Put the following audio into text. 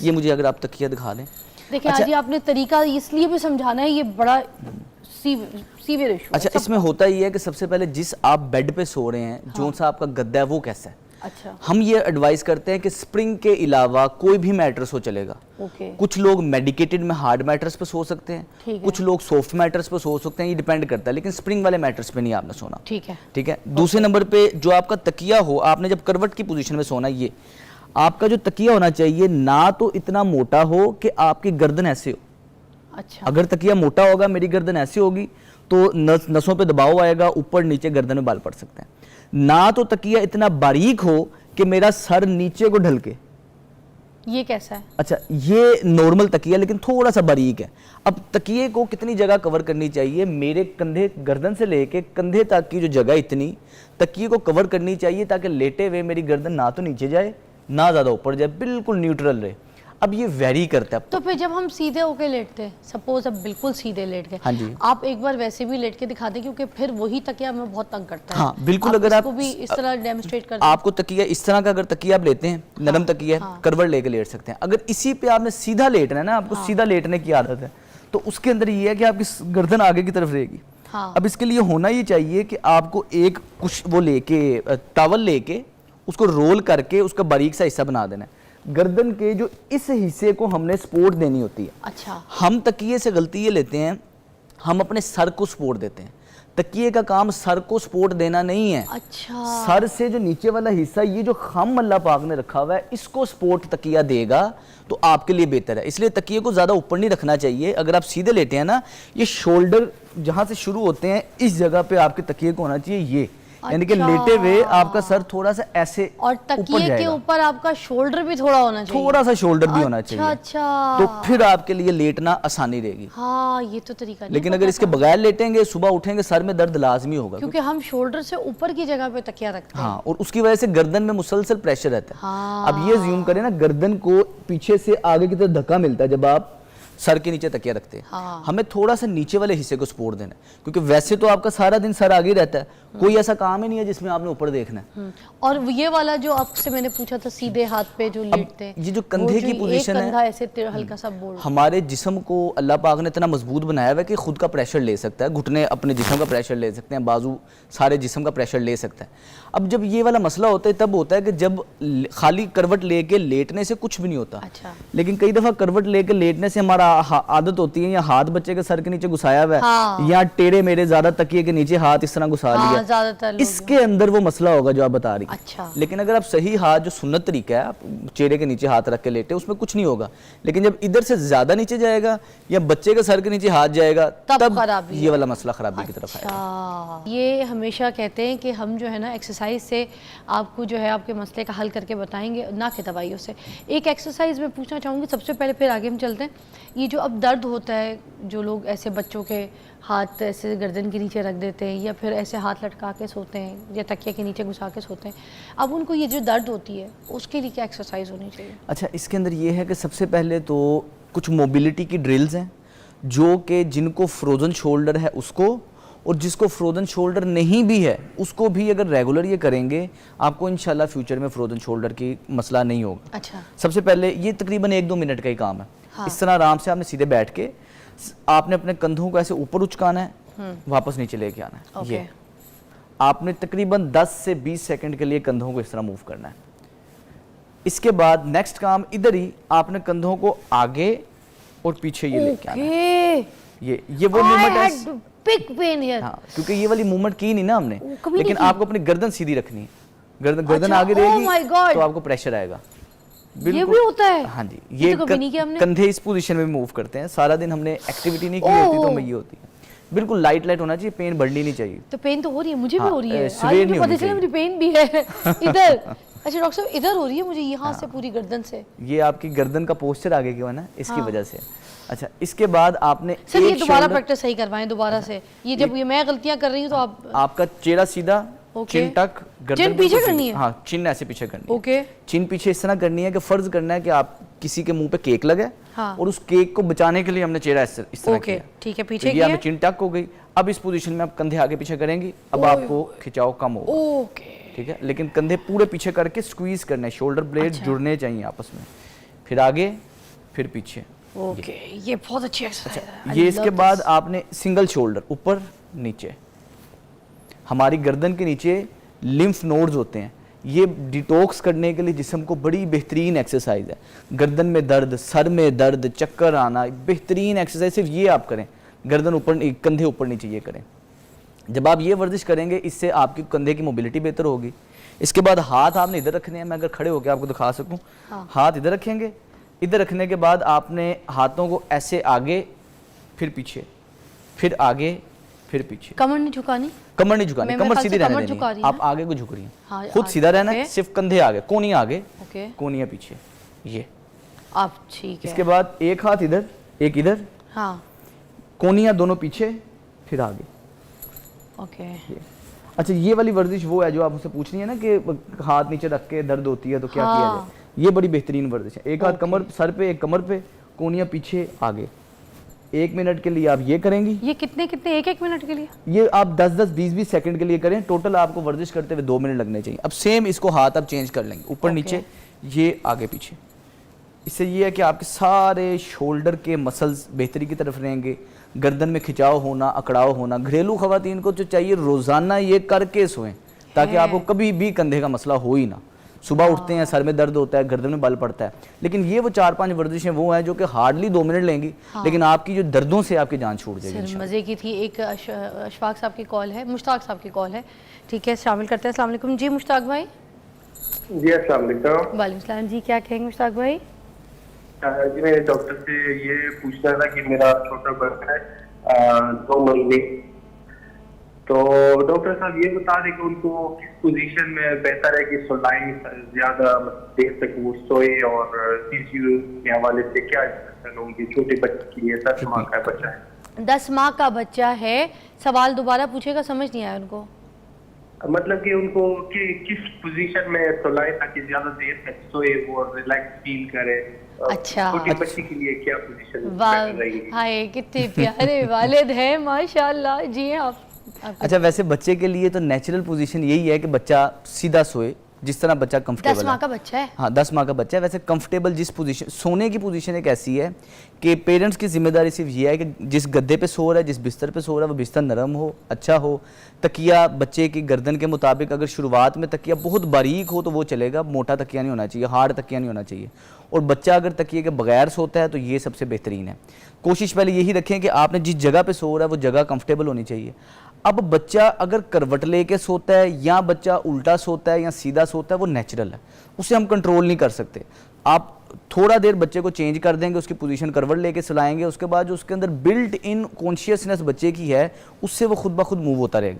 ये मुझे अगर आप तकिया दिखा दें। देखिए आज ये आपने तरीका इसलिए भी समझाना है, ये बड़ा सीवियर इशू। अच्छा, इसमें होता ही है कि सबसे पहले जिस आप बेड पे सो रहे हैं, जो सा आपका गद्दा है वो कैसा है। अच्छा, हम ये एडवाइस करते हैं कि स्प्रिंग के अलावा कोई भी मैट्रेस हो चलेगा। कुछ लोग मेडिकेटेड में हार्ड मैट्रेस पे सो सकते हैं, कुछ लोग सॉफ्ट मैट्रेस पे सो सकते हैं, ये डिपेंड करता है, लेकिन स्प्रिंग वाले मैट्रेस पे नहीं आपने सोना। ठीक है, ठीक है। दूसरे नंबर पे जो आपका तकिया हो, आपने जब करवट की पोजीशन में सोना, ये आपका जो तकिया होना चाहिए ना तो इतना मोटा हो कि आपकी गर्दन ऐसे हो। अच्छा, अगर तकिया मोटा होगा, मेरी गर्दन ऐसी होगी तो नसों पे दबाव आएगा, ऊपर नीचे गर्दन में बाल पड़ सकते हैं। ना तो तकिया इतना बारीक हो कि मेरा सर नीचे को ढलके। ये कैसा है? अच्छा, ये नॉर्मल तकिया लेकिन थोड़ा सा बारीक है। अब तकिए को कितनी जगह कवर करनी चाहिए, मेरे कंधे, गर्दन से लेके कंधे तक की जो जगह इतनी तकिए को कवर करनी चाहिए ताकि लेटे हुए मेरी गर्दन ना तो नीचे जाए ना ज्यादा ऊपर जाए, बिल्कुल न्यूट्रल रहे। अब ये वेरी करता है। तो फिर जब हम सीधे होके लेटते हैं, सपोज अब बिल्कुल सीधे लेट गए, हाँ जी, आप एक बार वैसे भी लेट के दिखा दें, क्योंकि फिर वही तकिया हमें बहुत तंग करता है। हाँ बिल्कुल, अगर आप भी इस तरह डेमोस्ट्रेट कर दें, आपको तकिया इस तरह का अगर तकिया आप लेते हैं, नरम तकिया है, करवट लेके लेट सकते हैं। अगर इसी पे आपने सीधा लेटना है ना, आपको सीधा लेटने की आदत है, तो उसके अंदर ये है कि आपकी गर्दन आगे की तरफ रहेगी। अब इसके लिए होना ये चाहिए कि आपको एक कुछ वो लेके, टॉवल लेके उसको रोल करके उसका बारीक सा हिस्सा बना देना है। गर्दन के जो इस हिस्से को हमने सपोर्ट देनी होती है। अच्छा, हम तकिए से गलती ये लेते हैं, हम अपने सर को सपोर्ट देते हैं। तकिए का काम सर को सपोर्ट देना नहीं है। अच्छा, सर से जो नीचे वाला हिस्सा, ये जो खम अल्लाह पाक ने रखा हुआ है, इसको सपोर्ट तकिया देगा तो आपके लिए बेहतर है। इसलिए तकिए को ज्यादा ऊपर नहीं रखना चाहिए। अगर आप सीधे लेटे हैं ना, ये शोल्डर जहां से शुरू होते हैं इस जगह पे आपके तकिए को होना चाहिए, ये यानी कि लेटे हुए आपका सर थोड़ा सा ऐसे और तकिए के ऊपर आपका शोल्डर भी थोड़ा होना चाहिए, थोड़ा सा शोल्डर भी होना चाहिए। अच्छा, तो फिर आपके लिए लेटना आसानी रहेगी। हाँ, ये तो तरीका नहीं। लेकिन अगर इसके बगैर लेटेंगे, सुबह उठेंगे सर में दर्द लाजमी होगा, क्योंकि हम शोल्डर से ऊपर की जगह पे तकिया रखते हैं। हाँ, और उसकी वजह से गर्दन में मुसलसल प्रेशर रहता है। अब ये ज्यूम करें ना, गर्दन को पीछे से आगे की तरफ धक्का मिलता है जब आप सर के नीचे तकिया रखते हैं। हमें थोड़ा सा नीचे वाले हिस्से को सपोर्ट देना है, क्योंकि वैसे तो आपका सारा दिन सर आगे रहता है, कोई ऐसा काम ही नहीं है जिसमें आपने ऊपर देखना है। और ये वाला जो आपसे मैंने पूछा था, सीधे हाथ पे जो लेटते हैं, ये जो कंधे की पोजीशन है, ऐसे हल्का सा बोल्ड, हमारे जिस्म को अल्लाह पाक ने इतना मजबूत बनाया हुआ है कि खुद का प्रेशर ले सकता है। घुटने अपने जिस्म का प्रेशर ले सकते हैं, बाजू सारे जिस्म का प्रेशर ले सकता है। अब जब ये वाला मसला होता है तब होता है कि जब खाली करवट लेके लेटने से कुछ भी नहीं होता। अच्छा, लेकिन कई दफा करवट लेके लेटने से हमारा आदत होती है, या हाथ बच्चे के सर के नीचे घुसाया हुआ है, या टेढ़े मेरे ज्यादा तकिए के नीचे हाथ इस तरह घुसा लिया, ज्यादातर इसके अंदर वो मसला होगा जो आप बता रही। अच्छा, लेकिन अगर आप सही हाथ, जो सुन्नत तरीका है, आप चेहरे के नीचे हाथ रख के लेटे, उसमें कुछ नहीं होगा। लेकिन जब इधर से ज्यादा नीचे जाएगा या बच्चे के सर के नीचे हाथ जाएगा, तब ये वाला मसला खराबी की तरफ आएगा। ये हमेशा कहते हैं कि हम जो है ना एक्सरसाइज से आपको जो है आपके मसले का हल करके बताएंगे, ना कि दवाइयों से। एक एक्सरसाइज में पूछना चाहूँगी सबसे पहले, फिर आगे हम चलते हैं। ये जो अब दर्द होता है, जो लोग ऐसे बच्चों के हाथ ऐसे गर्दन के नीचे रख देते हैं, या फिर ऐसे हाथ लटका के सोते हैं, या तकिया के नीचे घुसा के सोते हैं, अब उनको ये जो दर्द होती है उसके लिए क्या एक्सरसाइज होनी चाहिए? अच्छा, इसके अंदर ये है कि सबसे पहले तो कुछ मोबिलिटी की ड्रिल्स हैं, जो कि जिनको फ्रोजन शोल्डर है उसको, और जिसको फ्रोजन शोल्डर नहीं भी है उसको भी अगर रेगुलर ये करेंगे, आपको इंशाल्लाह फ्यूचर में फ्रोजन शोल्डर की मसला नहीं होगा। अच्छा, सबसे पहले ये तकरीबन 1-2 मिनट का ही काम है। इस तरह आराम से आपने सीधे बैठ के आपने अपने कंधों को ऐसे ऊपर उचकाना है, वापस नीचे लेके आना है। ये आपने तकरीबन 10 से 20 सेकंड के लिए कंधों को इस तरह मूव करना है। इसके बाद नेक्स्ट काम इधर ही आपने कंधों को आगे और पीछे ये लेके आना है। ये वो मूवमेंट है, बिग पेन हियर। हाँ, क्योंकि ये वाली मूवमेंट की नहीं ना हमने, लेकिन आपको अपनी गर्दन सीधी रखनी है। गर्दन आगे रहेगी तो आपको प्रेशर आएगा। ये भी होता है? हाँ जी, ये तो कभी नहीं किया हमने। कंधे इस पोजीशन में मूव करते हैं। सारा दिन हमने एक्टिविटी नहीं की होती तो हमें ये होती है। बिल्कुल लाइट लाइट होना चाहिए, पेन बढ़नी नहीं चाहिए। तो पेन तो हो रही है, मुझे भी हो रही है, आज मुझे पता चला मेरी पेन भी है इधर। अच्छा डॉक्टर साहब, इधर हो रही है मुझे, यहाँ से पूरी गर्दन से। ये आपकी गर्दन का पोस्चर आगे क्यों है ना, इसकी वजह से। अच्छा, इसके बाद आपने सर ये दोबारा प्रैक्टिस सही करवाएं दोबारा से। ये जब ये मैं गलतियां कर रही हूँ तो आपका चेहरा सीधा, चिन टक, गर्दन पीछे करनी है। हाँ, चिन ऐसे पीछे करनी है। ओके, चिन पीछे इस तरह करनी है कि फर्ज करना है कि आप किसी के मुंह पे केक लगे, और उस केक को बचाने के लिए हमने चेहरा इस तरह किया। ठीक है, पीछे किया, चिन टक हो गई। अब इस पोजीशन में आप कंधे आगे पीछे करेंगी, अब आपको खिंचाव कम होगा। ओके, ठीक है, लेकिन कंधे पूरे पीछे करके स्क्वीज करना है, शोल्डर ब्लेड जुड़ने चाहिए आपस में। फिर आगे, फिर पीछे। ओके, ये बहुत अच्छी एक्सरसाइज है। ये इसके बाद आपने सिंगल शोल्डर, ऊपर नीचे। हमारी गर्दन के नीचे लिम्फ नोड्स होते हैं, ये डिटॉक्स करने के लिए जिस्म को बड़ी बेहतरीन एक्सरसाइज है। गर्दन में दर्द, सर में दर्द, चक्कर आना, बेहतरीन एक्सरसाइज सिर्फ ये आप करें। गर्दन ऊपर, कंधे ऊपर नीचे ये करें। जब आप ये वर्जिश करेंगे इससे आपकी कंधे की मोबिलिटी बेहतर होगी। इसके बाद हाथ आपने इधर रखने हैं, मैं अगर खड़े होकर आपको दिखा सकूं। हाथ इधर रखेंगे, इधर रखने के बाद आपने हाथों को ऐसे आगे, फिर पीछे, फिर आगे, फिर पीछे। कमर नहीं झुकानी, कमर नहीं झुकानी, मैं कमर ख्याल सीधी से रहने कमर देनी झुका है। रही है आप आगे को झुक रही हैं, हाँ, खुद सीधा रहना है, ओके। सिर्फ कंधे आगे, कोनियां आगे, ओके, कोनियां पीछे, ये। आप ठीक है। इसके बाद एक हाथ इधर, एक इधर, हाँ, कोनियां दोनों पीछे, फिर आगे, ओके। ये। अच्छा, ये वाली वर्जिश वो है जो आप मुझसे पूछ रही है ना कि हाथ नीचे रख के दर्द होती है तो क्या किया हाँ। जाए। ये बड़ी बेहतरीन वर्जिश है। एक हाथ कमर, सर पे, एक कमर पे, कोनियां पीछे, आगे। 1 मिनट के लिए आप ये करेंगी। ये कितने कितने, एक मिनट के लिए? ये आप 10-10, 20-20 सेकंड के लिए करें। टोटल आपको वर्जिश करते हुए 2 मिनट लगने चाहिए। अब सेम इसको हाथ आप चेंज कर लेंगे, ऊपर नीचे, ये आगे पीछे। इससे ये है कि आपके सारे शोल्डर के मसल्स बेहतरी की तरफ रहेंगे। गर्दन में खिंचाव होना, अकड़ाव होना, घरेलू खवातीन को जो चाहिए रोजाना ये करके सोएं, ताकि आपको कभी भी कंधे का मसला हो ही ना। सुबह उठते हैं, सर में दर्द होता है, गर्दन में बल पड़ता है। लेकिन ये वो 4-5 वर्जिशें वो हैं जो कि हार्डली 2 मिनट लेंगी, लेकिन आपकी जो दर्दों से आपकी जान छूट जाएगी। सर मज़े की थी। एक अशफाक साहब की कॉल है, मुश्ताक साहब की कॉल है, ठीक है, शामिल करते हैं। अस्सलाम वालेकुम जी मुश्ताक भाई। जी अस्सलाम वालेकुम। वालेकुम सलाम जी, क्या कहेंगे मुश्ताक भाई? जी मैं डॉक्टर से ये पूछना था कि मेरा छोटा बच्चा है 2 महीने, तो डॉक्टर साहब ये बता दें कि उनको किस पोजीशन में बेहतर है कि सुलाई ज्यादा देर तक वो सोए, और पीसीओ के हवाले से क्या इंस्ट्रक्शन होंगी छोटे बच्चे के लिए? 10 माह का बच्चा है। 10 माह का बच्चा है। सवाल दोबारा पूछेगा, समझ नहीं आया उनको। मतलब कि उनको किस पोजीशन में सुलाई ताकि ज्यादा देर तक सोए और रिलैक्स फील करे। अच्छा। छोटे बच्चे के लिए क्या पोजीशन वाह, रहेगी? हाय कितने प्यारे वालिद हैं माशाल्लाह जी। आप अच्छा, वैसे बच्चे के लिए तो नेचुरल पोजीशन यही है कि बच्चा सीधा सोए, जिस तरह बच्चा कंफर्टेबल 10 माह का बच्चा है। हाँ, 10 माह का बच्चा है। वैसे कंफर्टेबल जिस पोजीशन, सोने की पोजीशन एक ऐसी है कि पेरेंट्स की जिम्मेदारी सिर्फ ये है कि जिस गद्दे पे सो रहा है, जिस बिस्तर पे सो रहा है, वो बिस्तर नरम हो, अच्छा हो। तकिया बच्चे की गर्दन के मुताबिक, अगर शुरुआत में तकिया बहुत बारीक हो तो वो चलेगा, मोटा तकिया नहीं होना चाहिए, हार्ड तकिया नहीं होना चाहिए। और बच्चा अगर तकिए के बगैर सोता है तो ये सबसे बेहतरीन है। कोशिश पहले यही रखें कि आपने जिस जगह पे सो रहा है वो जगह कंफर्टेबल होनी चाहिए। अब बच्चा अगर करवट लेके सोता है, या बच्चा उल्टा सोता है, या सीधा सोता है, वो नेचुरल है, उसे हम कंट्रोल नहीं कर सकते। आप थोड़ा देर बच्चे को चेंज कर देंगे, उसकी पोजीशन करवट लेके सुलाएंगे, उसके बाद जो उसके अंदर बिल्ट इन कॉन्शियसनेस बच्चे की है, उससे वो खुद ब खुद मूव होता रहेगा।